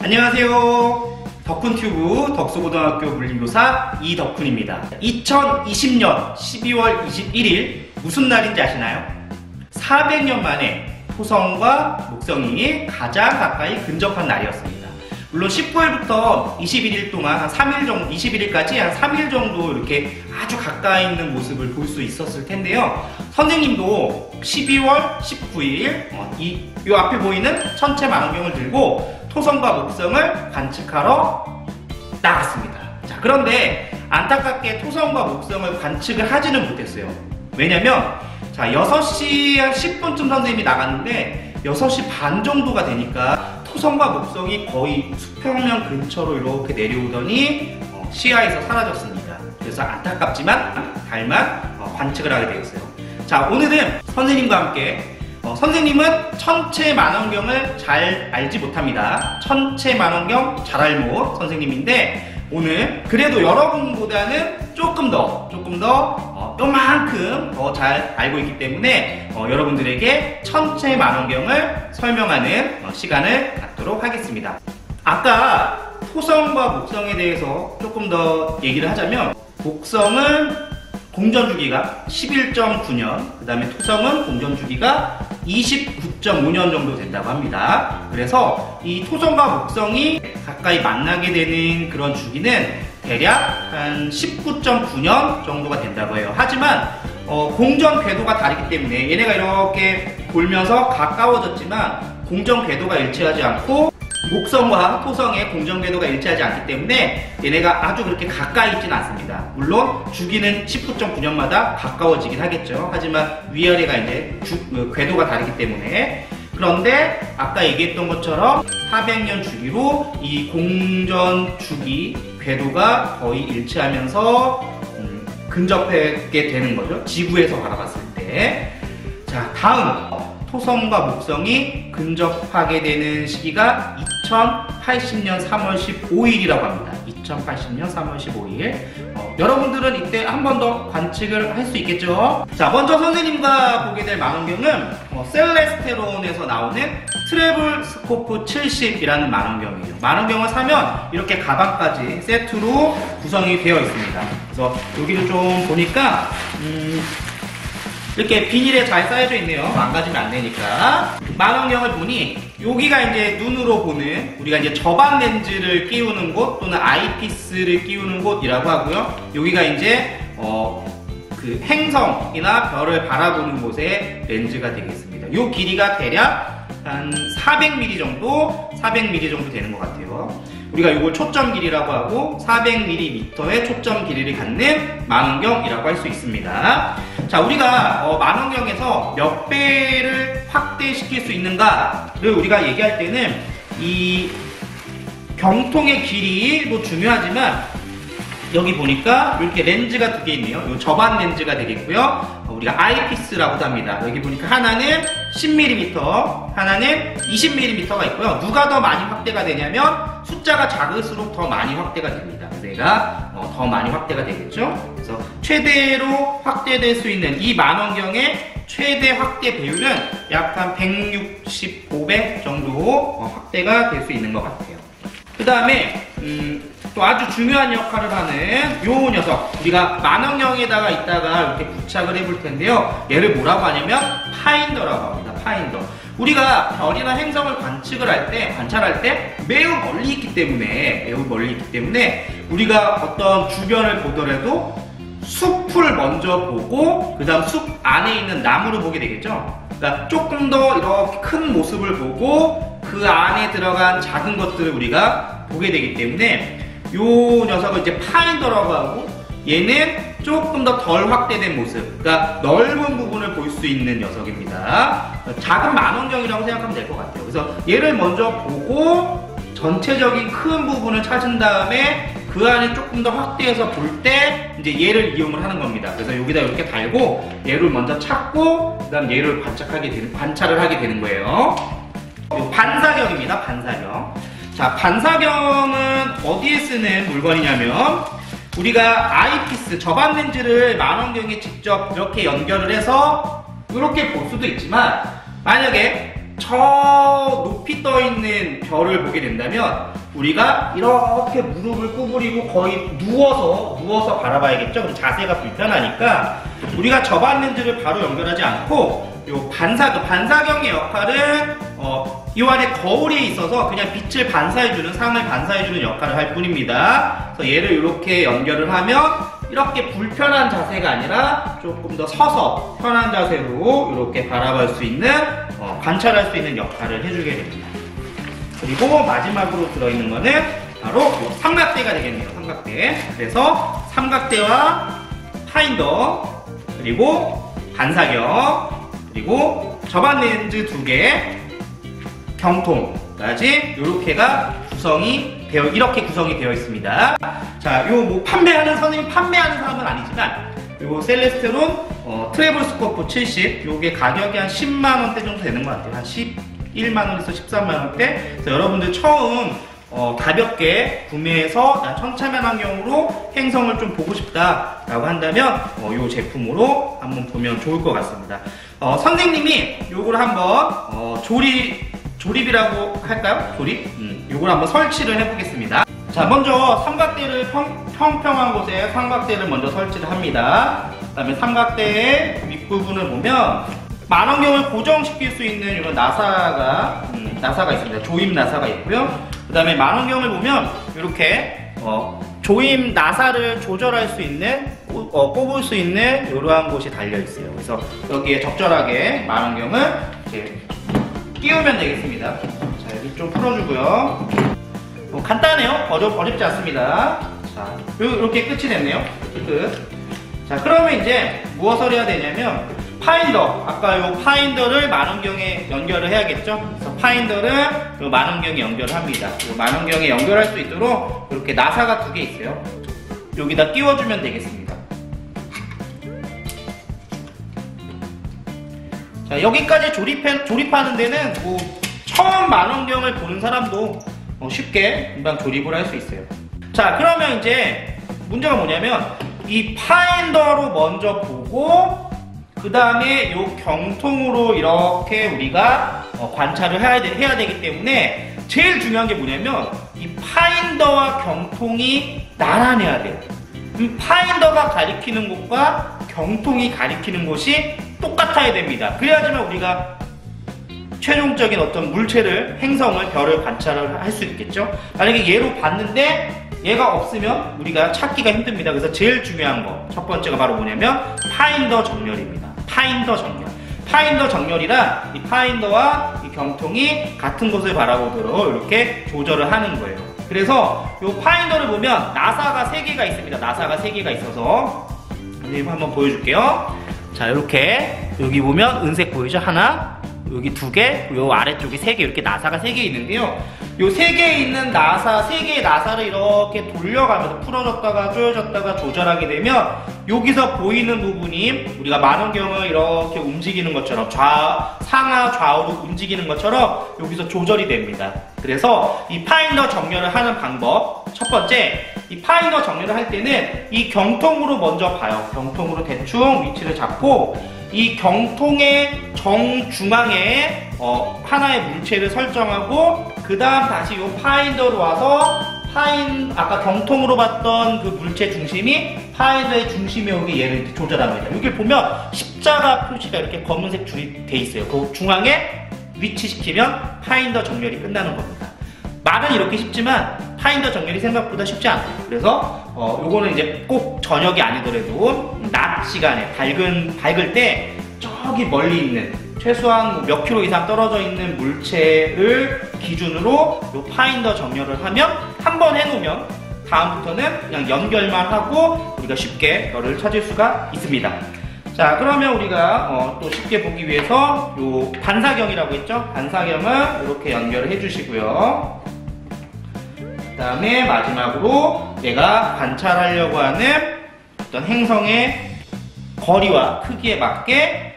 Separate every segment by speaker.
Speaker 1: 안녕하세요. 덕훈튜브 덕수고등학교 물리교사 이덕훈입니다. 2020년 12월 21일 무슨 날인지 아시나요? 400년 만에 토성과 목성이 가장 가까이 근접한 날이었습니다. 물론 19일부터 21일 동안 한 3일 정도, 21일까지 한 3일 정도 이렇게 아주 가까이 있는 모습을 볼 수 있었을 텐데요. 선생님도 12월 19일 이 앞에 보이는 천체 망원경을 들고 토성과 목성을 관측하러 나갔습니다. 자, 그런데 안타깝게 토성과 목성을 관측을 하지는 못했어요. 왜냐면 자, 6시 한 10분쯤 선생님이 나갔는데 6시 반 정도가 되니까 토성과 목성이 거의 수평면 근처로 이렇게 내려오더니 시야에서 사라졌습니다. 그래서 안타깝지만 달만 관측을 하게 되었어요. 자, 오늘은 선생님과 함께 선생님은 천체 망원경을 잘 알지 못합니다. 천체 망원경 잘알못 선생님인데 오늘 그래도 여러분보다는 조금 더 요만큼 더 잘 알고 있기 때문에 여러분들에게 천체 망원경을 설명하는 시간을 갖도록 하겠습니다. 아까 토성과 목성에 대해서 조금 더 얘기를 하자면 목성은 공전주기가 11.9년, 그 다음에 토성은 공전주기가 29.5년 정도 된다고 합니다. 그래서 이 토성과 목성이 가까이 만나게 되는 그런 주기는 대략 한 19.9년 정도가 된다고 해요. 하지만 공전 궤도가 다르기 때문에 얘네가 이렇게 돌면서 가까워졌지만 공전 궤도가 일치하지 않고 목성과 토성의 공전 궤도가 일치하지 않기 때문에 얘네가 아주 그렇게 가까이 있지는 않습니다. 물론 주기는 19.9년마다 가까워지긴 하겠죠. 하지만 위아래가 이제 궤도가 다르기 때문에. 그런데 아까 얘기했던 것처럼 400년 주기로 이 공전 주기 궤도가 거의 일치하면서 근접하게 되는 거죠. 지구에서 바라봤을 때. 자, 다음 토성과 목성이 근접하게 되는 시기가 2080년 3월 15일이라고 합니다. 2080년 3월 15일. 여러분들은 이때 한 번 더 관측을 할 수 있겠죠? 자, 먼저 선생님과 보게 될 망원경은 셀레스테론에서 나오는 트래블스코프 70이라는 망원경이에요. 망원경을 사면 이렇게 가방까지 세트로 구성이 되어 있습니다. 그래서 여기를 좀 보니까 이렇게 비닐에 잘 쌓여져 있네요. 망가지면 안 되니까. 망원경을 보니 여기가 이제 눈으로 보는 우리가 이제 저반 렌즈를 끼우는 곳 또는 아이피스를 끼우는 곳이라고 하고요. 여기가 이제 그 행성이나 별을 바라보는 곳의 렌즈가 되겠습니다. 이 길이가 대략 한 400mm 정도 되는 것 같아요. 우리가 이걸 초점 길이라고 하고 400mm의 초점 길이를 갖는 망원경이라고 할 수 있습니다. 자, 우리가 망원경에서 몇 배를 확대시킬 수 있는가를 우리가 얘기할 때는 이 병통의 길이도 중요하지만 여기 보니까 이렇게 렌즈가 두 개 있네요. 이 저반 렌즈가 되겠고요. 우리가 아이피스라고도 합니다. 여기 보니까 하나는 10mm, 하나는 20mm가 있고요. 누가 더 많이 확대가 되냐면 숫자가 작을수록 더 많이 확대가 됩니다. 얘가 더 많이 확대가 되겠죠. 그래서 최대로 확대될 수 있는 이 망원경의 최대 확대 배율은 약 한 165배 정도 확대가 될 수 있는 것 같아요. 그 다음에 또 아주 중요한 역할을 하는 요 녀석, 우리가 망원경에다가 이따가 이렇게 부착을 해볼 텐데요. 얘를 뭐라고 하냐면 파인더라고 합니다. 파인더. 우리가 별이나 행성을 관찰할 때 매우 멀리 있기 때문에 우리가 어떤 주변을 보더라도 숲을 먼저 보고 그 다음 숲 안에 있는 나무를 보게 되겠죠. 그러니까 조금 더 이렇게 큰 모습을 보고 그 안에 들어간 작은 것들을 우리가 보게 되기 때문에 요 녀석을 이제 파인더라고 하고 얘는 조금 더 덜 확대된 모습, 그러니까 넓은 부분을 볼 수 있는 녀석입니다. 작은 망원경이라고 생각하면 될 것 같아요. 그래서 얘를 먼저 보고 전체적인 큰 부분을 찾은 다음에 그 안에 조금 더 확대해서 볼 때 이제 얘를 이용을 하는 겁니다. 그래서 여기다 이렇게 달고 얘를 먼저 찾고 그 다음 얘를 관찰을 하게 되는 거예요. 반사경입니다. 반사경. 자, 반사경은 어디에 쓰는 물건이냐면 우리가 아이피스, 저반 렌즈를 망원경에 직접 이렇게 연결을 해서 이렇게 볼 수도 있지만 만약에 저 높이 떠 있는 별을 보게 된다면 우리가 이렇게 무릎을 구부리고 거의 누워서 바라봐야겠죠. 자세가 불편하니까 우리가 저반 렌즈를 바로 연결하지 않고 요 반사경의 역할은 이 안에 거울에 있어서 그냥 빛을 반사해주는, 상을 반사해주는 역할을 할 뿐입니다. 그래서 얘를 이렇게 연결을 하면 이렇게 불편한 자세가 아니라 조금 더 서서 편한 자세로 이렇게 바라볼 수 있는, 관찰할 수 있는 역할을 해주게 됩니다. 그리고 마지막으로 들어있는 거는 바로 삼각대가 되겠네요. 삼각대. 그래서 삼각대와 파인더, 그리고 반사경, 그리고 저반 렌즈 2개, 경통까지 이렇게가 이렇게 구성이 되어 있습니다. 자, 요 뭐 선생님 판매하는 사람은 아니지만 요 셀레스테론 트래블 스코프 70, 요게 가격이 한 10만원대 정도 되는 것 같아요. 한 11만원에서 13만원대. 그래서 여러분들 처음 가볍게 구매해서 난 천차만 환경으로 행성을 좀 보고 싶다라고 한다면 요 제품으로 한번 보면 좋을 것 같습니다. 선생님이 요걸 한번 조립이라고 할까요? 요걸 한번 설치를 해보겠습니다. 자, 먼저 삼각대를 평평한 곳에 삼각대를 먼저 설치를 합니다. 그 다음에 삼각대의 윗부분을 보면 만원경을 고정시킬 수 있는 이런 나사가 있습니다. 조임 나사가 있고요. 그 다음에 만원경을 보면 이렇게 조임 나사를 조절할 수 있는, 꼽을 수 있는 이러한 곳이 달려 있어요. 그래서 여기에 적절하게 만원경을 이렇게 끼우면 되겠습니다. 자, 여기 좀 풀어주고요. 간단해요. 어렵지 않습니다. 자, 이렇게 끝이 됐네요. 끝. 자, 그러면 이제 무엇을 해야 되냐면 파인더, 아까 요 파인더를 만원경에 연결을 해야겠죠. 그래서 파인더를 요 만원경에 연결을 합니다. 요 만원경에 연결할 수 있도록 이렇게 나사가 2개 있어요. 여기다 끼워주면 되겠습니다. 자, 여기까지 조립하는 데는 뭐 처음 만원경을 보는 사람도 쉽게 금방 조립을 할 수 있어요. 자, 그러면 이제 문제가 뭐냐면 이 파인더로 먼저 보고 그 다음에 요 경통으로 이렇게 우리가 관찰을 해야 되기 때문에 제일 중요한 게 뭐냐면 이 파인더와 경통이 나란해야 돼요. 파인더가 가리키는 곳과 경통이 가리키는 곳이 똑같아야 됩니다. 그래야지만 우리가 최종적인 어떤 물체를, 행성을, 별을 관찰을 할 수 있겠죠. 만약에 얘로 봤는데 얘가 없으면 우리가 찾기가 힘듭니다. 그래서 제일 중요한 거, 첫 번째가 바로 뭐냐면 파인더 정렬입니다. 파인더 정렬. 파인더 정렬이란 이 파인더와 이 경통이 같은 곳을 바라보도록 이렇게 조절을 하는 거예요. 그래서 이 파인더를 보면 나사가 3개가 있습니다. 나사가 3개가 있어서 한번 보여줄게요. 자, 이렇게 여기 보면 은색 보이죠? 하나, 여기 2개, 요 아래쪽에 3개, 이렇게 나사가 3개 있는데요. 요 3개에 있는 3개의 나사를 이렇게 돌려가면서 풀어졌다가 조여졌다가 조절하게 되면 여기서 보이는 부분이 우리가 만원경을 이렇게 움직이는 것처럼 상하 좌우로 움직이는 것처럼 여기서 조절이 됩니다. 그래서 이 파인더 정렬을 하는 방법, 첫 번째, 이 파인더 정렬을 할 때는 이 경통으로 먼저 봐요. 경통으로 대충 위치를 잡고 이 경통의 정중앙에 하나의 물체를 설정하고 그 다음 다시 이 파인더로 와서 아까 경통으로 봤던 그 물체 중심이 파인더의 중심에 오게 얘를 조절합니다. 여기 보면 십자가 표시가 이렇게 검은색 줄이 돼 있어요. 그 중앙에 위치시키면 파인더 정렬이 끝나는 겁니다. 말은 이렇게 쉽지만 파인더 정렬이 생각보다 쉽지 않아요. 그래서 요거는 이제 꼭 저녁이 아니더라도 낮 시간에 밝을 때 저기 멀리 있는 최소한 몇 킬로 이상 떨어져 있는 물체를 기준으로 요 파인더 정렬을 하면 한 번 해놓으면 다음부터는 그냥 연결만 하고 우리가 쉽게 별을 찾을 수가 있습니다. 자, 그러면 우리가 또 쉽게 보기 위해서 요 반사경이라고 했죠? 반사경을 이렇게 연결을 해주시고요. 그 다음에 마지막으로 내가 관찰하려고 하는 어떤 행성의 거리와 크기에 맞게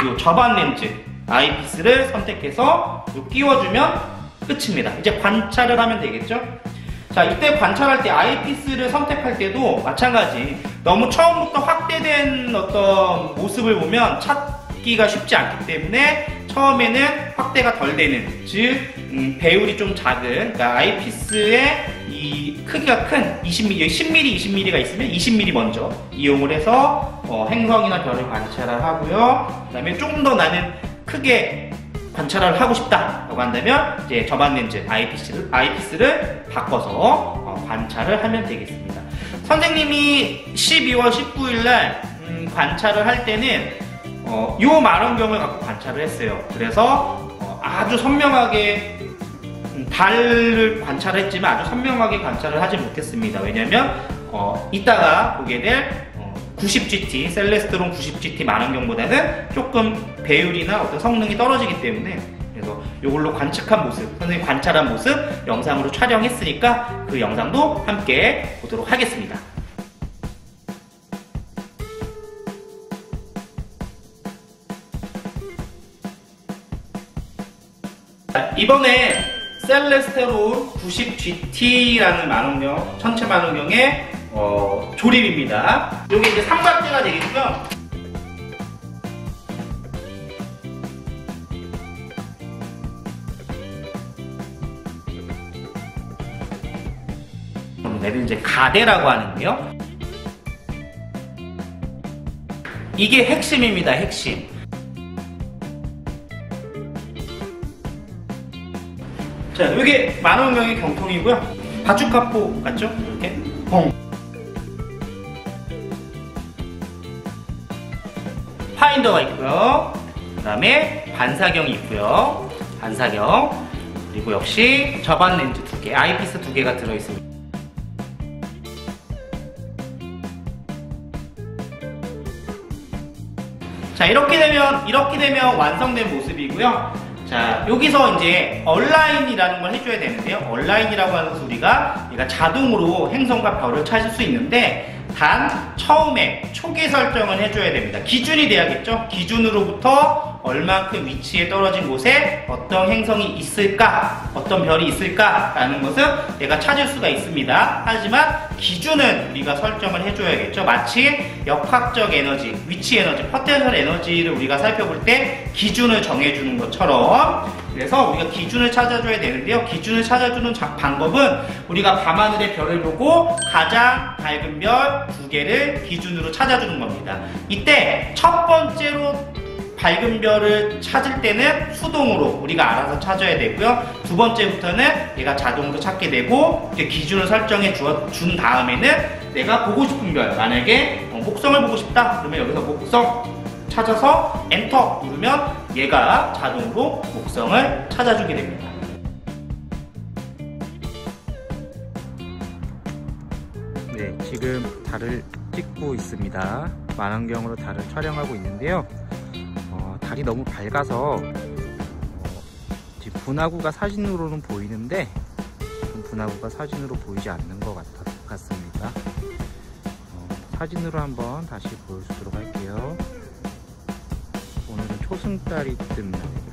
Speaker 1: 요 저반 렌즈 아이피스를 선택해서 끼워주면 끝입니다. 이제 관찰을 하면 되겠죠? 자, 이때 관찰할 때 아이피스를 선택할 때도 마찬가지, 너무 처음부터 확대된 어떤 모습을 보면 찾기가 쉽지 않기 때문에 처음에는 확대가 덜 되는, 즉 배율이 좀 작은, 그러니까 아이피스의 이 크기가 큰 20mm, 10mm, 20mm가 있으면 20mm 먼저 이용을 해서 행성이나 별을 관찰을 하고요. 그 다음에 조금 더 나는 크게 관찰을 하고 싶다라고 한다면 이제 저반 렌즈 아이피스를 바꿔서 관찰을 하면 되겠습니다. 선생님이 12월 19일 날 관찰을 할 때는 요 망원경을 갖고 관찰을 했어요. 그래서 아주 선명하게 달을 관찰했지만 아주 선명하게 관찰을 하지 못했습니다. 왜냐면 이따가 보게 될 90GT, 셀레스트론 90GT 망원경보다는 조금 배율이나 어떤 성능이 떨어지기 때문에, 그래서 이걸로 관측한 모습, 선생님이 관찰한 모습 영상으로 촬영했으니까 그 영상도 함께 보도록 하겠습니다. 이번에 셀레스테론 90GT라는 망원경, 천체 망원경의 조립입니다. 이게 이제 삼각대가 되겠고요. 얘를 이제 가대라고 하는데요. 이게 핵심입니다. 핵심. 자, 이게 망원경의 경통이고요. 바축카포 같죠? 이렇게 펑. 파인더가 있고요. 그 다음에 반사경이 있고요. 반사경. 그리고 역시 저반 렌즈 2개, 아이피스 2개가 들어있습니다. 자, 이렇게 되면 완성된 모습이고요. 자, 여기서 이제 얼라인이라는 걸 해줘야 되는데요. 얼라인이라고 하는 것은 우리가 얘가 자동으로 행성과 별을 찾을 수 있는데, 단 처음에 초기 설정을 해줘야 됩니다. 기준이 돼야겠죠. 기준으로부터 얼만큼 위치에 떨어진 곳에 어떤 행성이 있을까, 어떤 별이 있을까라는 것은 내가 찾을 수가 있습니다. 하지만 기준은 우리가 설정을 해줘야겠죠. 마치 역학적 에너지, 위치 에너지, 포텐셜 에너지를 우리가 살펴볼 때 기준을 정해주는 것처럼, 그래서 우리가 기준을 찾아줘야 되는데요. 기준을 찾아주는 방법은 우리가 밤하늘의 별을 보고 가장 밝은 별 2개를 기준으로 찾아주는 겁니다. 이때 첫 번째로 밝은 별을 찾을 때는 수동으로 우리가 알아서 찾아야 되고요. 두 번째부터는 얘가 자동으로 찾게 되고, 이제 기준을 설정해 준 다음에는 내가 보고 싶은 별, 만약에 목성을 보고 싶다 그러면 여기서 목성 찾아서 엔터 누르면 얘가 자동으로 목성을 찾아주게 됩니다. 네, 지금 달을 찍고 있습니다. 망원경으로 달을 촬영하고 있는데요. 달이 너무 밝아서 지금 분화구가 사진으로는 보이는데 분화구가 사진으로 보이지 않는 것 같습니다. 사진으로 한번 다시 보여주도록 할게요. 오늘은 초승달이 뜹니다.